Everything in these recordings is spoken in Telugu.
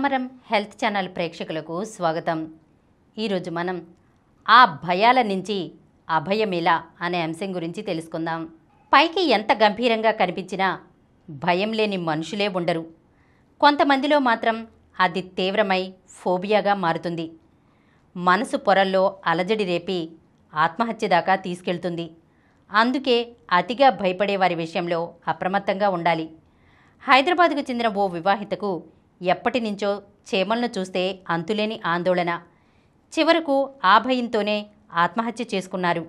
సమరం హెల్త్ ఛానల్ ప్రేక్షకులకు స్వాగతం. ఈరోజు మనం ఆ భయాల నుంచి అభయమిలా అనే అంశం గురించి తెలుసుకుందాం. పైకి ఎంత గంభీరంగా కనిపించినా భయం లేని మనుషులే ఉండరు. కొంతమందిలో మాత్రం అది తీవ్రమై ఫోబియాగా మారుతుంది. మనసు పొరల్లో అలజడి రేపి ఆత్మహత్య దాకా తీసుకెళ్తుంది. అందుకే అతిగా భయపడే వారి విషయంలో అప్రమత్తంగా ఉండాలి. హైదరాబాద్కు చెందిన ఓ వివాహితకు ఎప్పటి నుంచో చీమలను చూస్తే అంతులేని ఆందోళన. చివరకు ఆ భయంతోనే ఆత్మహత్య చేసుకున్నారు.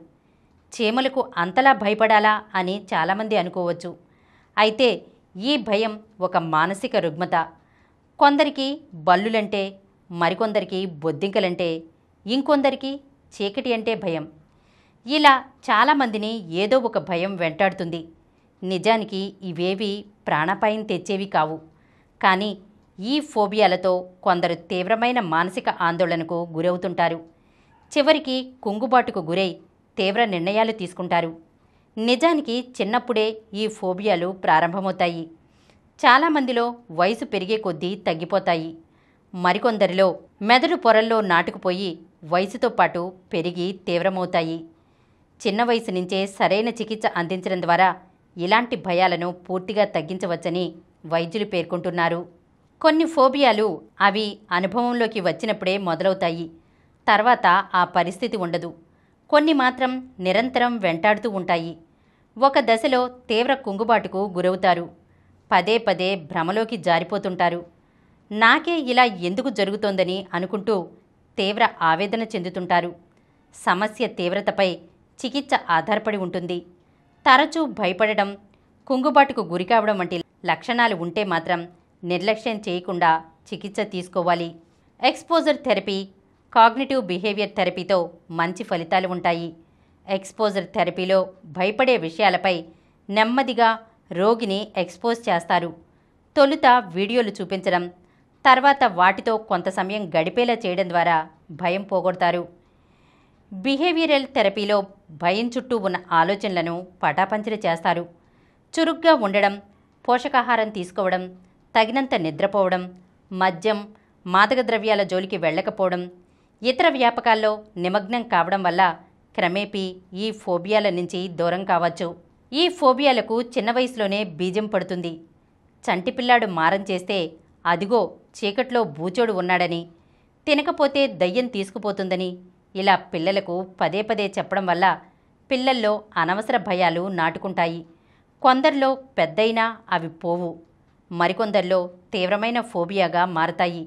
చీమలకు అంతలా భయపడాలా అని చాలామంది అనుకోవచ్చు. అయితే ఈ భయం ఒక మానసిక రుగ్మత. కొందరికి బల్లులంటే, మరికొందరికి బొద్దింకలంటే, ఇంకొందరికి చీకటి అంటే భయం. ఇలా చాలామందిని ఏదో ఒక భయం వెంటాడుతుంది. నిజానికి ఇవేవి ప్రాణాపాయం తెచ్చేవి కావు. కానీ ఈ ఫోబియాలతో కొందరు తీవ్రమైన మానసిక ఆందోళనకు గురవుతుంటారు. చివరికి కుంగుబాటుకు గురై తీవ్ర నిర్ణయాలు తీసుకుంటారు. నిజానికి చిన్నప్పుడే ఈ ఫోబియాలు ప్రారంభమవుతాయి. చాలామందిలో వయసు పెరిగే కొద్దీ తగ్గిపోతాయి. మరికొందరిలో మెదడు పొరల్లో నాటుకుపోయి వయసుతో పాటు పెరిగి తీవ్రమవుతాయి. చిన్న వయసు నుంచే సరైన చికిత్స అందించడం ద్వారా ఇలాంటి భయాలను పూర్తిగా తగ్గించవచ్చని వైద్యులు పేర్కొంటున్నారు. కొన్ని ఫోబియాలు అవి అనుభవంలోకి వచ్చినప్పుడే మొదలవుతాయి. తర్వాత ఆ పరిస్థితి ఉండదు. కొన్ని మాత్రం నిరంతరం వెంటాడుతూ ఉంటాయి. ఒక దశలో తీవ్ర కుంగుబాటుకు గురవుతారు. పదే పదే భ్రమలోకి జారిపోతుంటారు. నాకే ఇలా ఎందుకు జరుగుతోందని అనుకుంటూ తీవ్ర ఆవేదన చెందుతుంటారు. సమస్య తీవ్రతపై చికిత్స ఆధారపడి ఉంటుంది. తరచూ భయపడడం, కుంగుబాటుకు గురికావడం వంటి లక్షణాలు ఉంటే మాత్రం నిర్లక్ష్యం చేయకుండా చికిత్స తీసుకోవాలి. ఎక్స్పోజర్ థెరపీ, కాగ్నిటివ్ బిహేవియర్ థెరపీతో మంచి ఫలితాలు ఉంటాయి. ఎక్స్పోజర్ థెరపీలో భయపడే విషయాలపై నెమ్మదిగా రోగిని ఎక్స్పోజ్ చేస్తారు. తొలుత వీడియోలు చూపించడం, తర్వాత వాటితో కొంత సమయం గడిపేలా చేయడం ద్వారా భయం పోగొడతారు. బిహేవియరల్ థెరపీలో భయం చుట్టూ ఉన్న ఆలోచనలను పటాపంచలు చేస్తారు. చురుగ్గా ఉండడం, పోషకాహారం తీసుకోవడం, తగినంత నిద్రపోవడం, మద్యం, మాదక ద్రవ్యాల జోలికి వెళ్ళకపోవడం, ఇతర వ్యాపకాల్లో నిమగ్నం కావడం వల్ల క్రమేపీ ఈ ఫోబియాల నుంచి దూరం కావచ్చు. ఈ ఫోబియాలకు చిన్న వయసులోనే బీజం పడుతుంది. చంటిపిల్లాడు మారం చేస్తే అదిగో చీకట్లో బూచోడు ఉన్నాడని, తినకపోతే దయ్యం తీసుకుపోతుందని ఇలా పిల్లలకు పదే పదే చెప్పడం వల్ల పిల్లల్లో అనవసర భయాలు నాటుకుంటాయి. కొందరిలో పెద్దయినా అవి పోవు. మరికొందరిలో తీవ్రమైన ఫోబియాగా మారతాయి.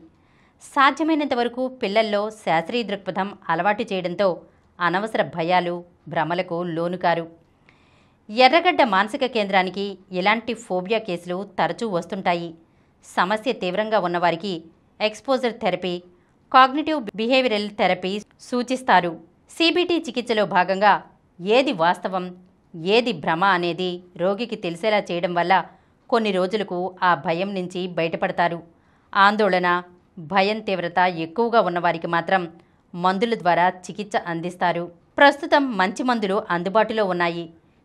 సాధ్యమైనంత వరకు పిల్లల్లో శాస్త్రీయ దృక్పథం అలవాటు చేయడంతో అనవసర భయాలు, భ్రమలకు లోనుకారు. ఎర్రగడ్డ మానసిక కేంద్రానికి ఇలాంటి ఫోబియా కేసులు తరచూ వస్తుంటాయి. సమస్య తీవ్రంగా ఉన్నవారికి exposure therapy, cognitive behavioural therapy సూచిస్తారు. సిబిటి చికిత్సలో భాగంగా ఏది వాస్తవం, ఏది భ్రమ అనేది రోగికి తెలిసేలా చేయడం వల్ల కొన్ని రోజులకు ఆ భయం నుంచి బయటపడతారు. ఆందోళన, భయం తీవ్రత ఎక్కువగా ఉన్నవారికి మాత్రం మందుల ద్వారా చికిత్స అందిస్తారు. ప్రస్తుతం మంచి మందులు అందుబాటులో ఉన్నాయి.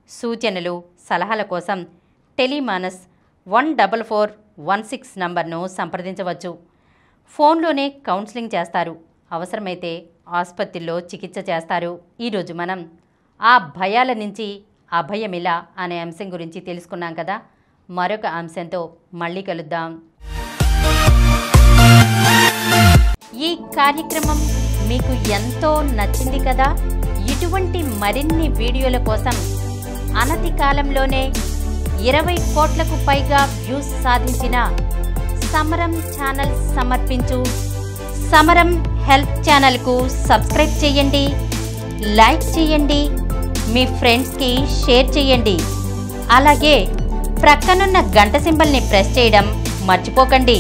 సూచనలు, సలహాల కోసం టెలిమానస్ 14416 నంబర్ను సంప్రదించవచ్చు. ఫోన్లోనే కౌన్సిలింగ్ చేస్తారు. అవసరమైతే ఆసుపత్రిలో చికిత్స చేస్తారు. ఈరోజు మనం ఆ భయాల నుంచి అభయమిలా అనే అంశం గురించి తెలుసుకున్నాం కదా. మరొక అంశంతో మళ్ళీ కలుద్దాం. ఈ కార్యక్రమం మీకు ఎంతో నచ్చింది కదా. ఇటువంటి మరిన్ని వీడియోల కోసం అనతి కాలంలోనే 20 కోట్లకు పైగా వ్యూస్ సాధించిన సమరం ఛానల్ సమర్పించు సమరం హెల్త్ ఛానల్కు సబ్స్క్రైబ్ చేయండి, లైక్ చేయండి, మీ ఫ్రెండ్స్కి షేర్ చేయండి. అలాగే ప్రక్కనున్న గంట సింబల్ని ప్రెస్ చేయడం మర్చిపోకండి.